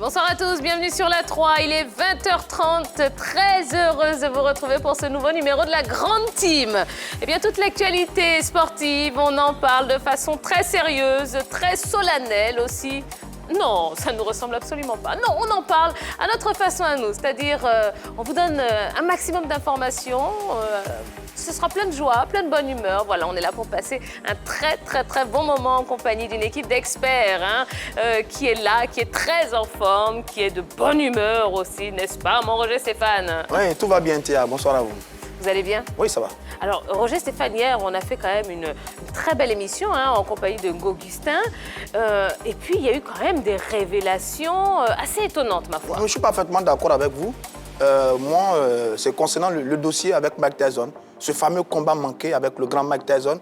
Bonsoir à tous, bienvenue sur la 3. Il est 20h30, très heureuse de vous retrouver pour ce nouveau numéro de la Grande Team. Eh bien, toute l'actualité sportive, on en parle de façon très sérieuse, très solennelle aussi. Non, ça ne nous ressemble absolument pas. Non, on en parle à notre façon à nous, c'est-à-dire on vous donne un maximum d'informations. Ce sera plein de joie, plein de bonne humeur. Voilà, on est là pour passer un très bon moment en compagnie d'une équipe d'experts qui est là, qui est très en forme, qui est de bonne humeur aussi, n'est-ce pas, mon Roger Stéphane? Oui, tout va bien, Théa. Bonsoir à vous. Vous allez bien? Oui, ça va. Alors, Roger Stéphane, hier, on a fait quand même une très belle émission en compagnie de Augustin. Et puis, il y a eu quand même des révélations assez étonnantes, ma foi. Je suis parfaitement d'accord avec vous. Moi, c'est concernant le dossier avec Mike Tyson, ce fameux combat manqué avec le grand Mike Tyson,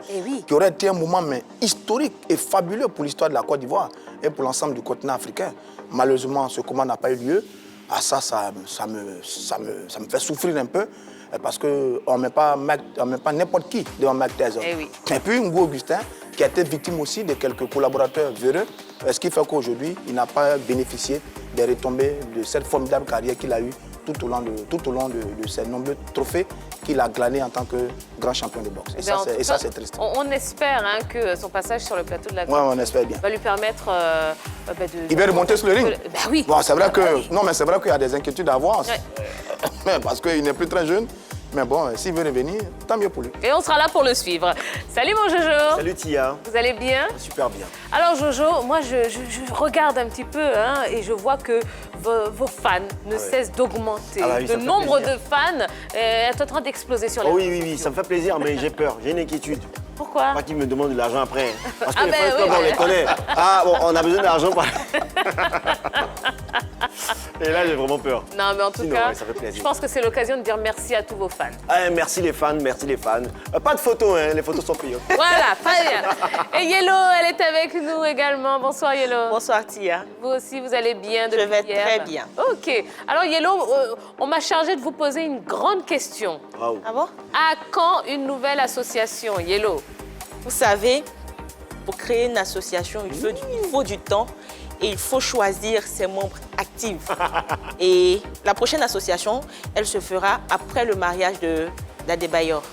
qui aurait été un moment historique et fabuleux pour l'histoire de la Côte d'Ivoire et pour l'ensemble du continent africain. Malheureusement, ce combat n'a pas eu lieu. Ah, ça me fait souffrir un peu. Parce qu'on ne met pas n'importe qui devant Mike Tyson. Et puis, Ngo Augustin, qui a été victime aussi de quelques collaborateurs véreux, ce qui fait qu'aujourd'hui, il n'a pas bénéficié des retombées de cette formidable carrière qu'il a eue tout au long de ces nombreux trophées qu'il a glanés en tant que grand champion de boxe. Et ça, c'est triste. On espère que son passage sur le plateau de la oui, on espère bien. va lui permettre Il va remonter sur le ring. Oui. Bon, c'est vrai que... Non, mais c'est vrai qu'il y a des inquiétudes à avoir. Parce qu'il n'est plus très jeune. Mais bon, s'il veut revenir, tant mieux pour lui. Et on sera là pour le suivre. Salut mon Jojo. Salut Tia. Vous allez bien? Super bien. Alors Jojo, moi je regarde un petit peu et je vois que vos fans ne cessent d'augmenter. Le nombre de fans est en train d'exploser sur les réseaux sociaux. Oui, ça me fait plaisir, mais j'ai peur, j'ai une inquiétude. Pourquoi? Pas qu'ils me demandent de l'argent après. Parce que les fans, on les connaît. Ah bon, on a besoin d'argent. Et là, j'ai vraiment peur. Non, mais en tout cas, ça fait plaisir. je pense que c'est l'occasion de dire merci à tous vos fans. Merci les fans, merci les fans. Pas de photos, les photos sont payantes. Voilà, très bien. Et Yellow, elle est avec nous également. Bonsoir Yellow. Bonsoir Tia. Vous aussi, vous allez bien depuis hier? Je vais très bien. Ok. Alors Yellow, on m'a chargé de vous poser une grande question. Wow. Ah bon? À quand une nouvelle association, Yellow? Vous savez, pour créer une association, il faut du temps et il faut choisir ses membres actifs. Et la prochaine association, elle se fera après le mariage d'Adebayor.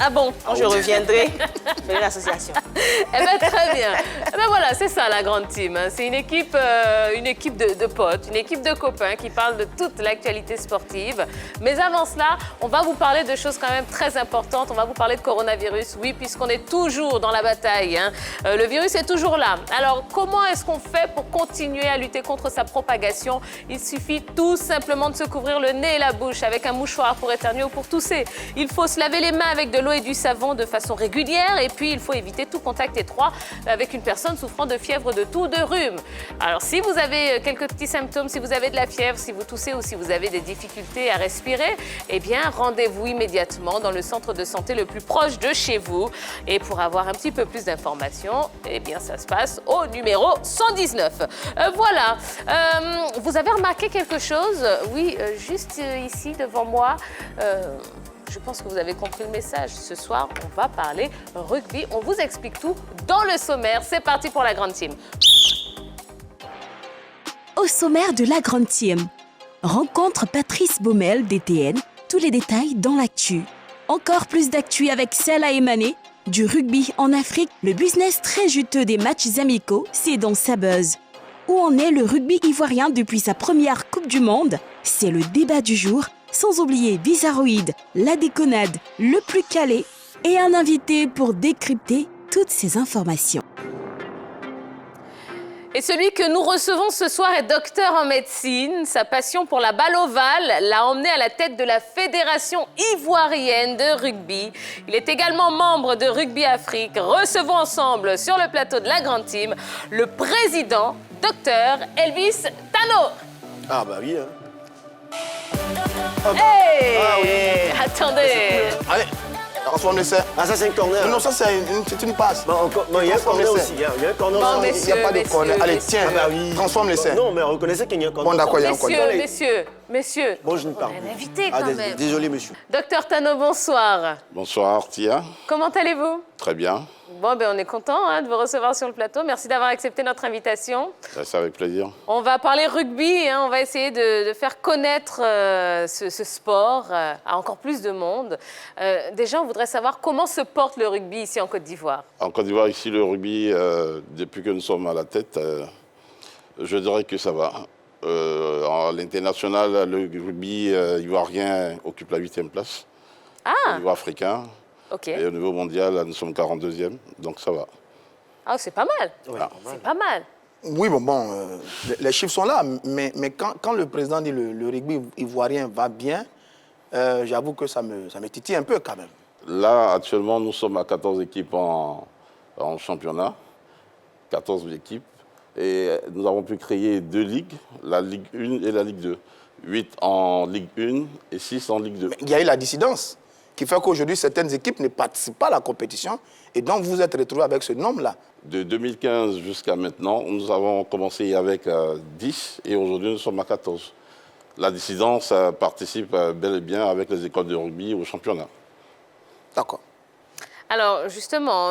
Ah bon? Quand je reviendrai, je ferai l'association. Eh bien, très bien. Eh bien, voilà, c'est ça la Grande Team. C'est une équipe de potes, une équipe de copains qui parlent de toute l'actualité sportive. Mais avant cela, on va vous parler de choses quand même très importantes. On va vous parler de coronavirus, oui, puisqu'on est toujours dans la bataille. Le virus est toujours là. Alors, comment est-ce qu'on fait pour continuer à lutter contre sa propagation? Il suffit tout simplement de se couvrir le nez et la bouche avec un mouchoir pour éternuer ou pour tousser. Il faut se laver les mains avec de l'eau et du savon de façon régulière et puis il faut éviter tout contact étroit avec une personne souffrant de fièvre, de toux, de rhume. Alors si vous avez quelques petits symptômes, si vous avez de la fièvre, si vous toussez ou si vous avez des difficultés à respirer, eh bien rendez-vous immédiatement dans le centre de santé le plus proche de chez vous. Et pour avoir un petit peu plus d'informations, eh bien ça se passe au numéro 119. Voilà. Vous avez remarqué quelque chose? Oui, juste ici devant moi. Je pense que vous avez compris le message. Ce soir, on va parler rugby. On vous explique tout dans le sommaire. C'est parti pour la Grande Team. Au sommaire de la Grande Team, rencontre Patrice Baumel, DTN. Tous les détails dans l'actu. Encore plus d'actu avec Salah Emané. Du rugby en Afrique, le business très juteux des matchs amicaux, c'est dans sa buzz. Où en est le rugby ivoirien depuis sa première Coupe du Monde? C'est le débat du jour. Sans oublier Bizarroïde, la déconnade, le plus calé et un invité pour décrypter toutes ces informations. Et celui que nous recevons ce soir est docteur en médecine. Sa passion pour la balle ovale l'a emmené à la tête de la Fédération ivoirienne de rugby. Il est également membre de Rugby Afrique. Recevons ensemble sur le plateau de la Grande Team le président, docteur Elvis Tano. Ah bah oui, hein. Hey, ah oui. Attendez. Allez, transforme l'essai. Ah ça c'est un corner. Non, ça c'est une passe. Bon, il y a un corner aussi. Il y a un corner. Bon, aussi. Il n'y a pas de corner. Allez, tiens, Ah bah oui. transforme l'essai. Non, mais reconnaissez qu'il y a un corner. Bon, d'accord, il y a un corner. Messieurs, Messieurs, Bon, je ne on parle a un plus. invité quand même. Désolé, monsieur. Docteur Tano, bonsoir. Bonsoir, Tia. Comment allez-vous? Très bien. Bon, on est content de vous recevoir sur le plateau. Merci d'avoir accepté notre invitation. C'est avec plaisir. On va parler rugby, on va essayer de faire connaître ce sport à encore plus de monde. Déjà, on voudrait savoir comment se porte le rugby ici en Côte d'Ivoire. En Côte d'Ivoire, ici, le rugby, depuis que nous sommes à la tête, je dirais que ça va. À l'international, le rugby ivoirien occupe la 8e place. Au niveau africain. Ok. Et au niveau mondial, nous sommes 42e, donc ça va. Ah, c'est pas mal. C'est pas mal. Oui, les chiffres sont là, mais quand le président dit le rugby ivoirien va bien, j'avoue que ça me titille un peu quand même. Là, actuellement, nous sommes à 14 équipes en championnat. 14 équipes. Et nous avons pu créer 2 ligues, la Ligue 1 et la Ligue 2. 8 en Ligue 1 et 6 en Ligue 2. Mais il y a eu la dissidence qui fait qu'aujourd'hui, certaines équipes ne participent pas à la compétition et donc vous êtes retrouvés avec ce nombre-là. De 2015 jusqu'à maintenant, nous avons commencé avec 10 et aujourd'hui nous sommes à 14. La dissidence participe bel et bien avec les écoles de rugby au championnat. D'accord. Alors, justement,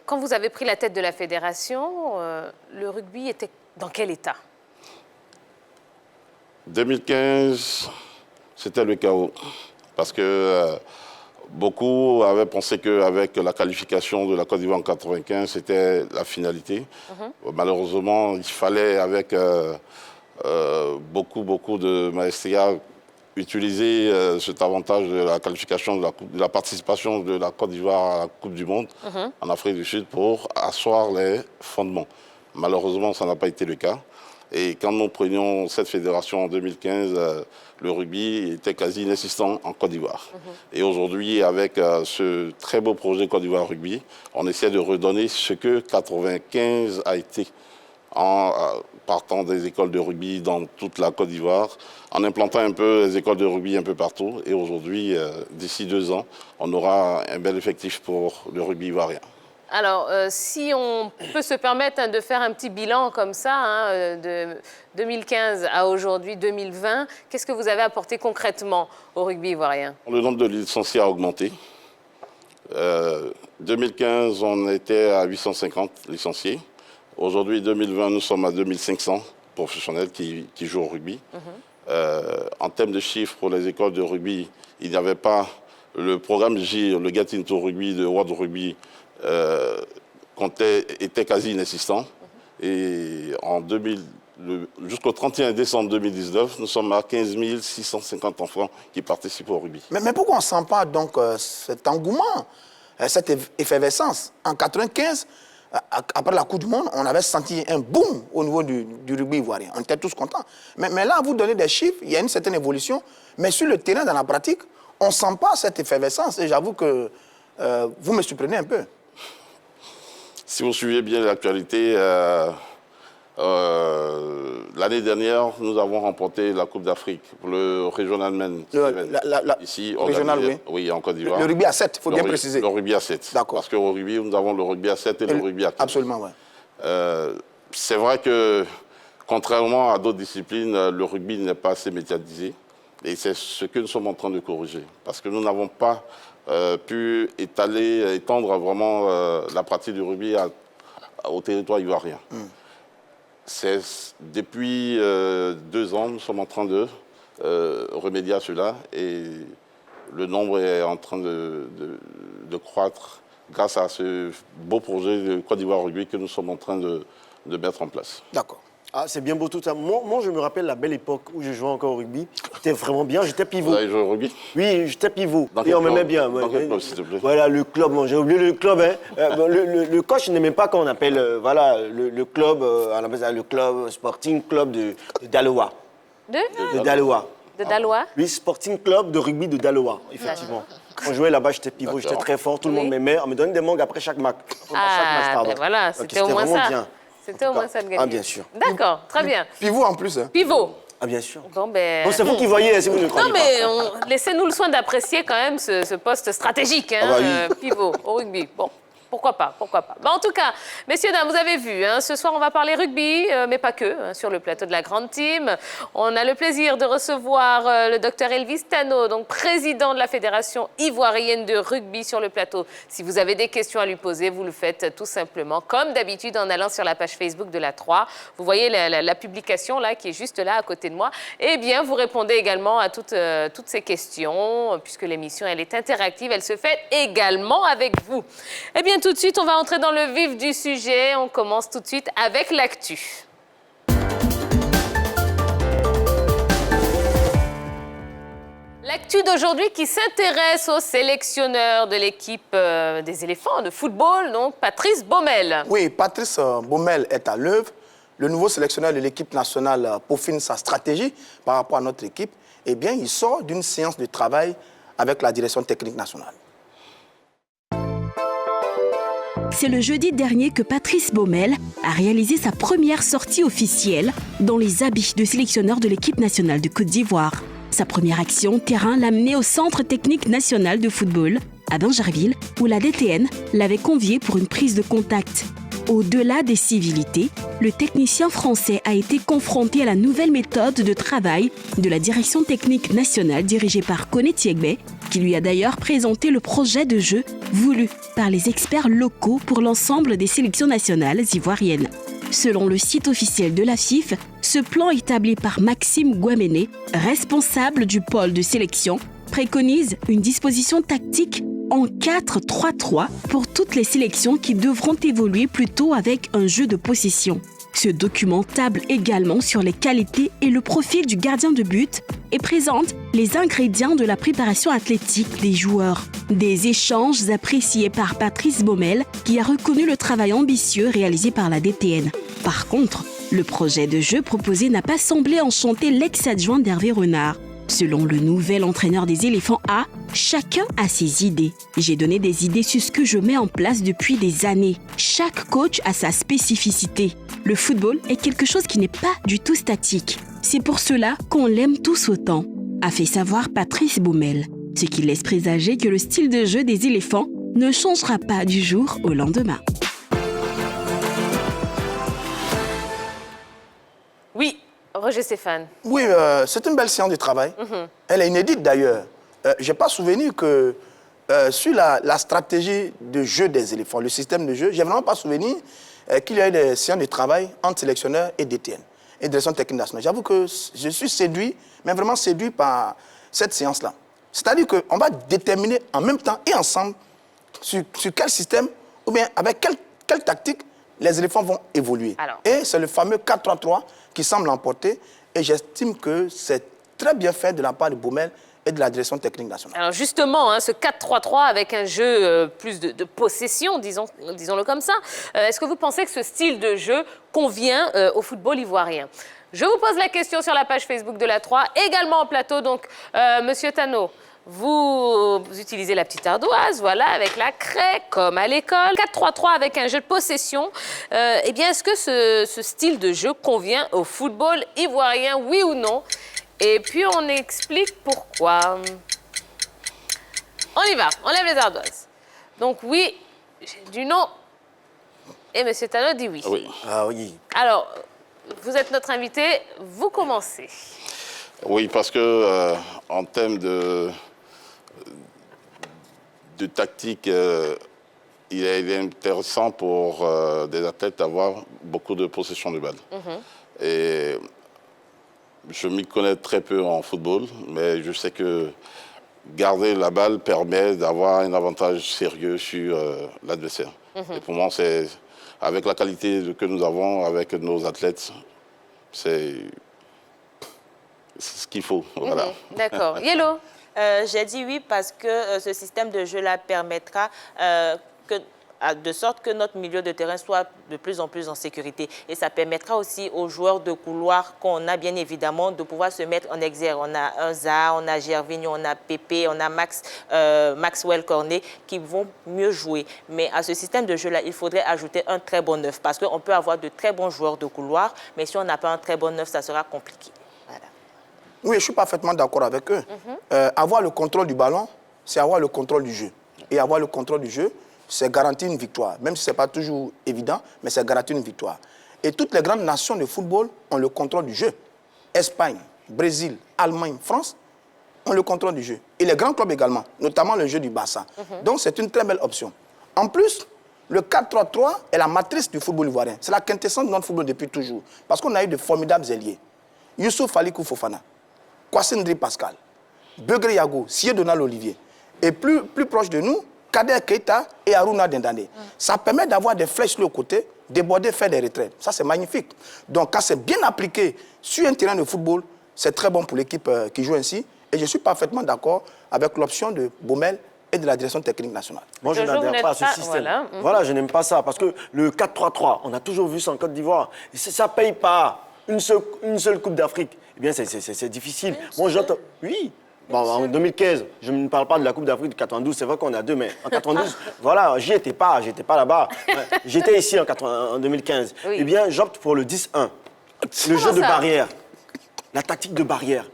quand vous avez pris la tête de la fédération, le rugby était dans quel état? 2015, c'était le chaos. Parce que beaucoup avaient pensé qu'avec la qualification de la Côte d'Ivoire en 1995, c'était la finalité. Malheureusement, il fallait, avec beaucoup de maestria, utiliser cet avantage de la qualification, de la participation de la Côte d'Ivoire à la Coupe du Monde en Afrique du Sud pour asseoir les fondements. Malheureusement, ça n'a pas été le cas. Et quand nous prenions cette fédération en 2015, le rugby était quasi inexistant en Côte d'Ivoire. Et aujourd'hui, avec ce très beau projet Côte d'Ivoire Rugby, on essaie de redonner ce que 1995 a été en partant des écoles de rugby dans toute la Côte d'Ivoire, en implantant un peu les écoles de rugby un peu partout. Et aujourd'hui, d'ici 2 ans, on aura un bel effectif pour le rugby ivoirien. Alors, si on peut se permettre de faire un petit bilan comme ça, de 2015 à aujourd'hui, 2020, qu'est-ce que vous avez apporté concrètement au rugby ivoirien? Le nombre de licenciés a augmenté. 2015, on était à 850 licenciés. Aujourd'hui, 2020, nous sommes à 2500 professionnels qui jouent au rugby. En termes de chiffres, pour les écoles de rugby, il n'y avait pas le programme GIR, le Get Into Rugby de World Rugby, était quasi inexistant. Et jusqu'au 31 décembre 2019, nous sommes à 15 650 enfants qui participent au rugby. Mais pourquoi on ne sent pas donc cet engouement, cette effervescence? En 1995, après la Coupe du Monde, on avait senti un boom au niveau du rugby ivoirien. On était tous contents. Mais là, vous donnez des chiffres, il y a une certaine évolution. Mais sur le terrain, dans la pratique, on ne sent pas cette effervescence. Et j'avoue que vous me surprenez un peu. Si vous suivez bien l'actualité, l'année dernière, nous avons remporté la Coupe d'Afrique pour le Regional Men. Ici, régional, oui. Oui, en Côte d'Ivoire. Le rugby à 7, il faut bien préciser. Le rugby à 7. D'accord. Parce qu'au rugby, nous avons le rugby à 7 et le rugby à 15. Absolument, oui. C'est vrai que, contrairement à d'autres disciplines, le rugby n'est pas assez médiatisé. Et c'est ce que nous sommes en train de corriger. Parce que nous n'avons pas pu étendre vraiment la pratique du rugby au territoire ivoirien. Depuis 2 ans, nous sommes en train de remédier à cela et le nombre est en train de croître grâce à ce beau projet de Côte d'Ivoire Rugby que nous sommes en train de mettre en place. D'accord. Ah, c'est bien beau tout ça. Moi, je me rappelle la belle époque où je jouais encore au rugby. C'était vraiment bien, j'étais pivot. Vous avez joué au rugby? Oui, j'étais pivot. Et on m'aimait bien. Dans quel club, s'il te plaît? Voilà, le club. J'ai oublié le club. Le coach n'aimait pas qu'on appelle le club, on appelle ça le club Sporting Club de Daloa. De Daloa. De Daloa? Oui, Sporting Club de rugby de Daloa, effectivement. Quand je jouais là-bas, j'étais pivot, j'étais très fort, tout le monde m'aimait. On me donnait des mangues après chaque match. Voilà, c'était au moins ça. Bien. C'était au moins ça de gagner. Ah, bien sûr. D'accord, très bien. Pivot en plus. Hein. Pivot. Ah, bien sûr. Bon, c'est vous qui voyez, si vous ne croyez pas. Non, mais laissez-nous le soin d'apprécier quand même ce poste stratégique, hein, pivot, au rugby. Bon. Pourquoi pas, pourquoi pas. En tout cas, messieurs, dames, vous avez vu, hein, ce soir, on va parler rugby, mais pas que, hein, sur le plateau de la Grande Team. On a le plaisir de recevoir le docteur Elvis Tano, donc président de la Fédération ivoirienne de rugby sur le plateau. Si vous avez des questions à lui poser, vous le faites tout simplement, comme d'habitude, en allant sur la page Facebook de la 3. Vous voyez la publication là, qui est juste là, à côté de moi. Eh bien, vous répondez également à toutes ces questions, puisque l'émission, elle est interactive, elle se fait également avec vous. Eh bien, tout de suite, on va entrer dans le vif du sujet. On commence tout de suite avec l'actu. L'actu d'aujourd'hui qui s'intéresse au sélectionneur de l'équipe des éléphants de football, donc Patrice Baumel. Oui, Patrice Baumel est à l'œuvre. Le nouveau sélectionneur de l'équipe nationale peaufine sa stratégie par rapport à notre équipe. Eh bien, il sort d'une séance de travail avec la direction technique nationale. C'est le jeudi dernier que Patrice Baumel a réalisé sa première sortie officielle dans les habits de sélectionneur de l'équipe nationale de Côte d'Ivoire. Sa première action terrain l'a mené au Centre technique national de football, à Bingerville, où la DTN l'avait convié pour une prise de contact. Au-delà des civilités, le technicien français a été confronté à la nouvelle méthode de travail de la direction technique nationale dirigée par Koné Tiegbe, qui lui a d'ailleurs présenté le projet de jeu voulu par les experts locaux pour l'ensemble des sélections nationales ivoiriennes. Selon le site officiel de la FIF, ce plan établi par Maxime Guaméné, responsable du pôle de sélection, préconise une disposition tactique en 4-3-3 pour toutes les sélections qui devront évoluer plutôt avec un jeu de possession. Ce document table également sur les qualités et le profil du gardien de but et présente les ingrédients de la préparation athlétique des joueurs. Des échanges appréciés par Patrice Baumel, qui a reconnu le travail ambitieux réalisé par la DTN. Par contre, le projet de jeu proposé n'a pas semblé enchanter l'ex-adjoint d'Hervé Renard. Selon le nouvel entraîneur des éléphants A, chacun a ses idées. J'ai donné des idées sur ce que je mets en place depuis des années. Chaque coach a sa spécificité. Le football est quelque chose qui n'est pas du tout statique. C'est pour cela qu'on l'aime tous autant, a fait savoir Patrice Baumel. Ce qui laisse présager que le style de jeu des éléphants ne changera pas du jour au lendemain. Oui, Roger Stéphane. Oui, c'est une belle séance de travail. Elle est inédite d'ailleurs. Je n'ai pas souvenir que sur la stratégie de jeu des éléphants, le système de jeu, je n'ai vraiment pas souvenir qu'il y a eu des séances de travail entre sélectionneurs et DTN, et direction technique nationale. J'avoue que je suis séduit, mais vraiment séduit par cette séance-là. C'est-à-dire qu'on va déterminer en même temps et ensemble sur quel système, ou bien avec quelle tactique les éléphants vont évoluer. Alors. Et c'est le fameux 4-3-3 qui semble l'emporter. Et j'estime que c'est très bien fait de la part de Baumel et de la direction technique nationale. Alors justement, hein, ce 4-3-3 avec un jeu plus de possession, disons-le comme ça, est-ce que vous pensez que ce style de jeu convient au football ivoirien? Je vous pose la question sur la page Facebook de la 3, également en plateau. Donc, Monsieur Tano, vous utilisez la petite ardoise, voilà, avec la craie, comme à l'école. 4-3-3 avec un jeu de possession. Eh bien, est-ce que ce style de jeu convient au football ivoirien, oui ou non? Et puis, on explique pourquoi. On y va, on lève les ardoises. Donc, oui, j'ai du non. Et M. Tano dit oui. Oui. Ah oui. Alors, vous êtes notre invité, vous commencez. Oui, parce que en termes de tactique, il est intéressant pour des athlètes d'avoir beaucoup de possession de balle. Et je m'y connais très peu en football, mais je sais que garder la balle permet d'avoir un avantage sérieux sur l'adversaire. Et pour moi, c'est avec la qualité que nous avons avec nos athlètes, c'est ce qu'il faut. Voilà. D'accord. Yellow? J'ai dit oui parce que ce système de jeu-là permettra de sorte que notre milieu de terrain soit de plus en plus en sécurité. Et ça permettra aussi aux joueurs de couloir qu'on a bien évidemment de pouvoir se mettre en exergue. On a un Zaha, on a Gervinho, on a Pépé, on a Maxwell Cornet qui vont mieux jouer. Mais à ce système de jeu-là, il faudrait ajouter un très bon neuf parce qu'on peut avoir de très bons joueurs de couloir, mais si on n'a pas un très bon neuf, ça sera compliqué. Voilà. Oui, je suis parfaitement d'accord avec eux. Avoir le contrôle du ballon, c'est avoir le contrôle du jeu. Et avoir le contrôle du jeu, c'est garanti une victoire. Même si ce n'est pas toujours évident, mais c'est garanti une victoire. Et toutes les grandes nations de football ont le contrôle du jeu. Espagne, Brésil, Allemagne, France ont le contrôle du jeu. Et les grands clubs également, notamment le jeu du Barça. Donc c'est une très belle option. En plus, le 4-3-3 est la matrice du football ivoirien. C'est la quintessence de notre football depuis toujours. Parce qu'on a eu de formidables ailiers. Youssouf Alikou Fofana, Kwasi Ndri Pascal, Begré Yago, Sié Donald Olivier. Et plus proche de nous, Kader Keita et Aruna Dendane. Ça permet d'avoir des flèches sur le côté, déborder, faire des retraits. Ça, c'est magnifique. Donc, quand c'est bien appliqué sur un terrain de football, c'est très bon pour l'équipe qui joue ainsi. Et je suis parfaitement d'accord avec l'option de Baumel et de la direction technique nationale. Moi, je n'adhère pas à ce système. Voilà, je n'aime pas ça. Parce que le 4-3-3, on a toujours vu ça en Côte d'Ivoire. Et ça ne paye pas une seule Coupe d'Afrique. Eh bien, c'est difficile. Moi, j'entends... Oui. Bon, en 2015, je ne parle pas de la Coupe d'Afrique de 92, c'est vrai qu'on a deux, mais en 92, voilà, j'y étais pas là-bas. J'étais ici en 2015. Oui. Eh bien, j'opte pour le 10-1. Le jeu de barrière. La tactique de barrière.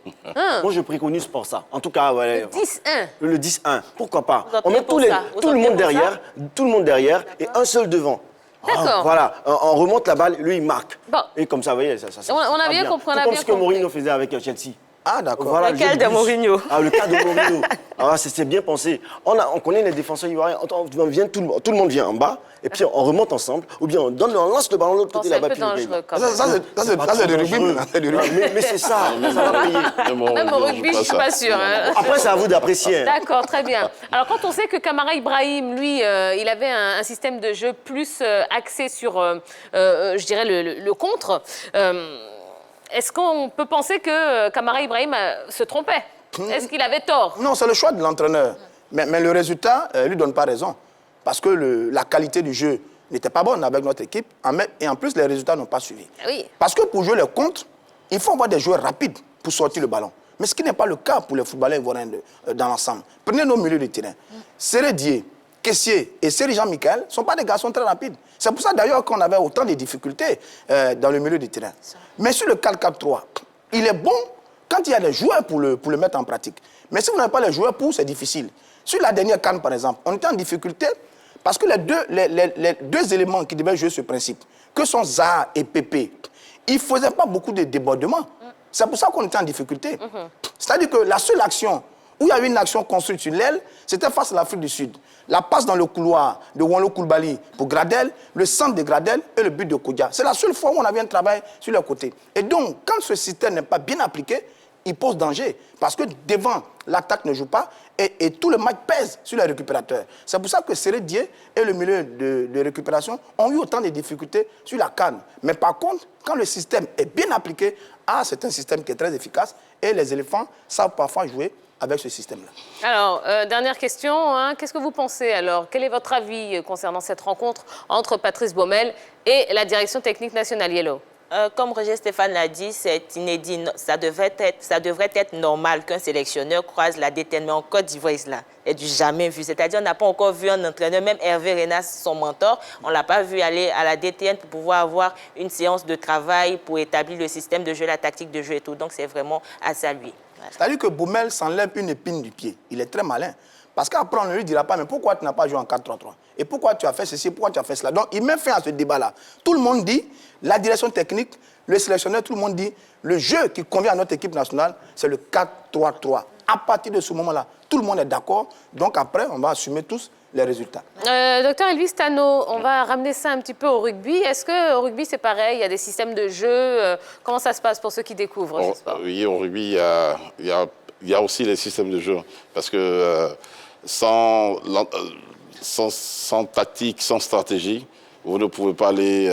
Moi, je préconise pour ça. En tout cas, ouais. Le 10-1. Le 10-1. Pourquoi pas? On met tout le monde derrière et un seul devant. D'accord. Voilà, on remonte la balle, lui, il marque. Bon. Et comme ça, vous voyez, ça on a bien compris. Comme ce que Mourinho faisait avec Chelsea. Ah, d'accord. Voilà, lequel de Mourinho? Le cas de Mourinho. Ah, c'est bien pensé. On connaît les défenseurs ivoiriens. Tout le monde vient en bas, et puis on remonte ensemble, ou bien on lance le ballon de l'autre côté là-bas. C'est un peu dangereux quand même. Ça, c'est du rugby. Mais c'est ça, ça va payer. Même au rugby, je ne suis pas sûre. Après, c'est à vous d'apprécier. D'accord, très bien. Alors, quand on sait que Kamara Ibrahim, lui, il avait un système de jeu plus axé sur, je dirais, le contre, est-ce qu'on peut penser que Kamara Ibrahim se trompait? Est-ce qu'il avait tort? Non, c'est le choix de l'entraîneur. Mais le résultat ne lui donne pas raison. Parce que la qualité du jeu n'était pas bonne avec notre équipe. Et en plus, les résultats n'ont pas suivi. Oui. Parce que pour jouer les contres, il faut avoir des joueurs rapides pour sortir le ballon. Mais ce qui n'est pas le cas pour les footballeurs ivoiriens dans l'ensemble. Prenez nos milieux de terrain. Seré Dié, Kessié et Seri Jean-Michel ne sont pas des garçons très rapides. C'est pour ça d'ailleurs qu'on avait autant de difficultés dans le milieu du terrain. Mais sur le 4-4-3, il est bon quand il y a des joueurs pour le mettre en pratique. Mais si vous n'avez pas les joueurs pour, c'est difficile. Sur la dernière CAN, par exemple, on était en difficulté parce que les deux éléments qui devaient jouer ce principe, que sont Zaha et Pépé, ils ne faisaient pas beaucoup de débordements. C'est pour ça qu'on était en difficulté. C'est-à-dire que la seule action où il y a eu une action construite sur l'aile, c'était face à l'Afrique du Sud. La passe dans le couloir de Wanlo Koulibaly pour Gradel, le centre de Gradel et le but de Kodja. C'est la seule fois où on avait un travail sur le côté. Et donc, quand ce système n'est pas bien appliqué, il pose danger. Parce que devant, l'attaque ne joue pas et tout le match pèse sur les récupérateurs. C'est pour ça que Seré Dié et le milieu de récupération ont eu autant de difficultés sur la CAN. Mais par contre, quand le système est bien appliqué, c'est un système qui est très efficace et les éléphants savent parfois jouer avec ce système-là. Alors, dernière question, qu'est-ce que vous pensez alors? Quel est votre avis concernant cette rencontre entre Patrice Baumel et la direction technique nationale Yellow? Comme Roger Stéphane l'a dit, c'est inédit. Ça devrait être normal qu'un sélectionneur croise la DTN, mais en Côte d'Ivoire, cela est du jamais vu. C'est-à-dire on n'a pas encore vu un entraîneur, même Hervé Renas, son mentor, on ne l'a pas vu aller à la DTN pour pouvoir avoir une séance de travail pour établir le système de jeu, la tactique de jeu et tout. Donc c'est vraiment à saluer. Voilà. C'est-à-dire que Baumel s'enlève une épine du pied. Il est très malin. Parce qu'après, on ne lui dira pas, mais pourquoi tu n'as pas joué en 4-3-3? Et pourquoi tu as fait ceci? Pourquoi tu as fait cela? Donc, il met fin à ce débat-là. Tout le monde dit, la direction technique, le sélectionneur, tout le monde dit, le jeu qui convient à notre équipe nationale, c'est le 4-3-3. À partir de ce moment-là, tout le monde est d'accord. Donc, après, on va assumer tous les résultats. Docteur Elvis Tano, on va ramener ça un petit peu au rugby. Est-ce qu'au rugby, c'est pareil? Il y a des systèmes de jeu. Comment ça se passe pour ceux qui découvrent ce sport? Oui, au rugby, il y a aussi les systèmes de jeu. Parce que sans tactique, sans stratégie, vous ne pouvez pas aller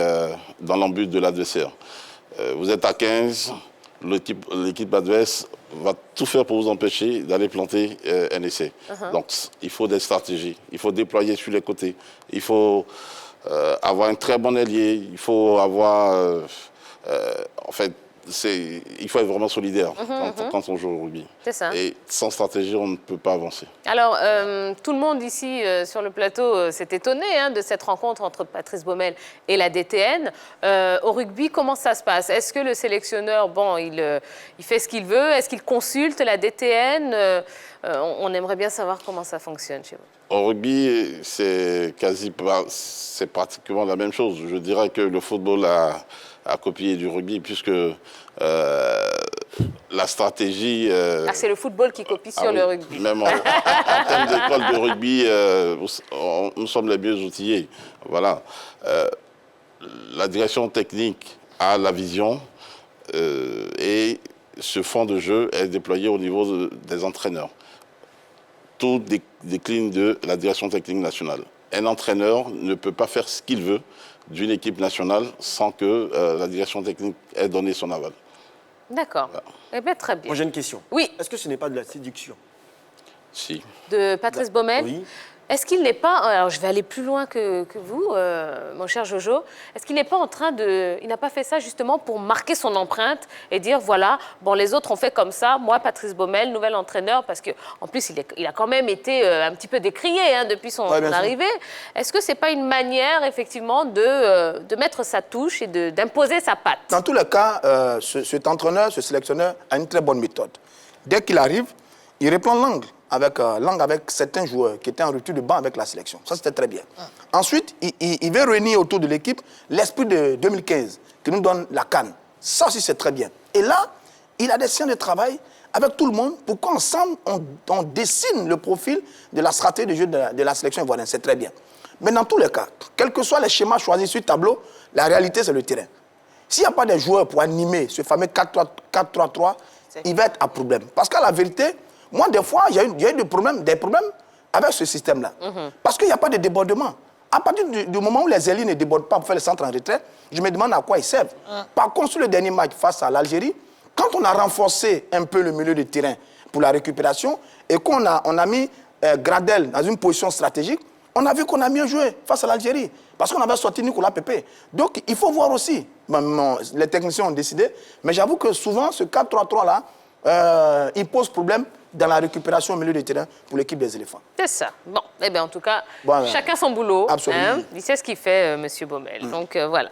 dans l'embut de l'adversaire. Vous êtes à 15, l'équipe adverse va tout faire pour vous empêcher d'aller planter un essai. Donc, il faut des stratégies, il faut déployer sur les côtés, il faut avoir un très bon ailier, il faut avoir... en fait, il faut être vraiment solidaire quand on joue au rugby. C'est ça. Et sans stratégie, on ne peut pas avancer. Alors, tout le monde ici sur le plateau s'est étonné de cette rencontre entre Patrice Baumel et la DTN. Au rugby, comment ça se passe? Est-ce que le sélectionneur, il fait ce qu'il veut? Est-ce qu'il consulte la DTN? On aimerait bien savoir comment ça fonctionne chez vous. Au rugby, c'est pratiquement la même chose. Je dirais que le football a copié du rugby, puisque la stratégie... c'est le football qui copie sur le rugby. Même en termes d'école de rugby, nous sommes les mieux outillés. Voilà. La direction technique a la vision et ce fond de jeu est déployé au niveau des entraîneurs. Tout décline de la direction technique nationale. Un entraîneur ne peut pas faire ce qu'il veut d'une équipe nationale sans que la direction technique ait donné son aval. D'accord. Voilà. Eh bien, très bien. Moi, j'ai une question. Oui. Est-ce que ce n'est pas de la séduction? Si. De Patrice Baumel? Oui. Est-ce qu'il n'est pas, alors je vais aller plus loin que vous, mon cher Jojo, est-ce qu'il n'est pas en train de, il n'a pas fait ça justement pour marquer son empreinte et dire voilà, bon les autres ont fait comme ça, moi Patrice Baumel, nouvel entraîneur, parce qu'en plus il a quand même été un petit peu décrié depuis son arrivée. Est-ce que c'est pas une manière effectivement de mettre sa touche et d'imposer sa patte? Dans tous les cas, cet entraîneur, ce sélectionneur a une très bonne méthode. Dès qu'il arrive, il reprend l'angle avec certains joueurs qui étaient en rupture de banc avec la sélection. Ça, c'était très bien. Ensuite, il veut réunir autour de l'équipe l'esprit de 2015 qui nous donne la CAN. Ça aussi, c'est très bien. Et là, il a des séances de travail avec tout le monde pour qu'ensemble, on dessine le profil de la stratégie de jeu de la sélection ivoirienne. C'est très bien. Mais dans tous les cas, quels que soient les schémas choisis sur le tableau, la réalité, c'est le terrain. S'il n'y a pas de joueurs pour animer ce fameux 4-3-3, il va être à problème. Parce qu'à la vérité, moi, des fois, il y a eu des problèmes avec ce système-là. Parce qu'il n'y a pas de débordement. À partir du moment où les ailiers ne débordent pas pour faire le centre en retrait, je me demande à quoi ils servent. Par contre, sur le dernier match face à l'Algérie, quand on a renforcé un peu le milieu de terrain pour la récupération et qu'on a mis Gradel dans une position stratégique, on a vu qu'on a mieux joué face à l'Algérie. Parce qu'on avait sorti Nicolas Pepe. Donc, il faut voir aussi. Les techniciens ont décidé. Mais j'avoue que souvent, ce 4-3-3-là, il pose problème dans la récupération au milieu de terrain pour l'équipe des éléphants. C'est ça. Bon, eh bien, en tout cas, voilà. Chacun son boulot. Absolument. Il sait ce qu'il fait, M. Baumel. Donc, voilà.